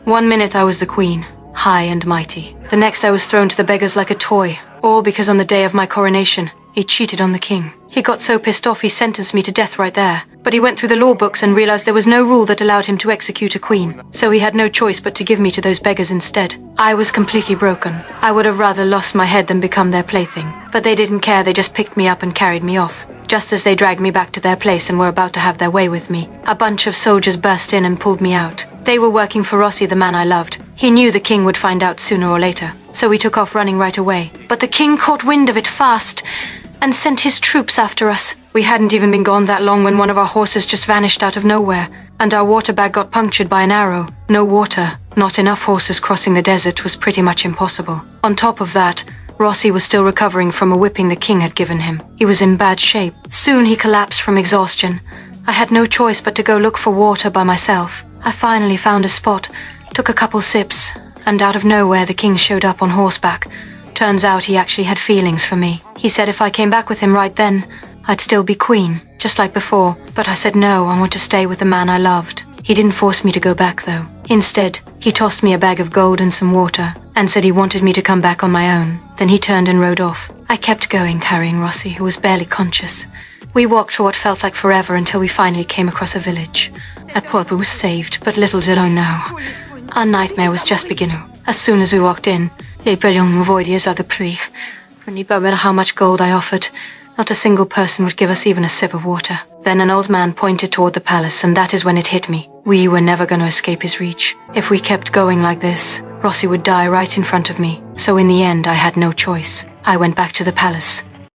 One minute I was the queen, high and mighty. The next I was thrown to the beggars like a toy, all because on the day of my coronation, he cheated on the king. He got so pissed off he sentenced me to death right there. But he went through the law books and realized there was no rule that allowed him to execute a queen. So he had no choice but to give me to those beggars instead. I was completely broken. I would have rather lost my head than become their plaything. But they didn't care, they just picked me up and carried me off. Just as they dragged me back to their place and were about to have their way with me, a bunch of soldiers burst in and pulled me out. They were working for Rossi, the man I loved. He knew the king would find out sooner or later, so we took off running right away. But the king caught wind of it fast and sent his troops after us. We hadn't even been gone that long when one of our horses just vanished out of nowhere, and our water bag got punctured by an arrow. No water, not enough horses crossing the desert was pretty much impossible. On top of that, Rossi was still recovering from a whipping the king had given him. He was in bad shape. Soon he collapsed from exhaustion. I had no choice but to go look for water by myself. I finally found a spot, took a couple sips, and out of nowhere the king showed up on horseback. Turns out he actually had feelings for me. He said if I came back with him right then, I'd still be queen, just like before. But I said no, I want to stay with the man I loved. He didn't force me to go back though. Instead, he tossed me a bag of gold and some water, and said he wanted me to come back on my own. Then he turned and rode off. I kept going, carrying Rossi, who was barely conscious. We walked for what felt like forever until we finally came across a village. I thought we were saved, but little did I know. Our nightmare was just beginning. As soon as we walked in, les payons voidiers are the prix. No matter how much gold I offered, not a single person would give us even a sip of water. Then an old man pointed toward the palace, and that is when it hit me. We were never going to escape his reach. If we kept going like this, Rossi would die right in front of me. So in the end, I had no choice. I went back to the palace,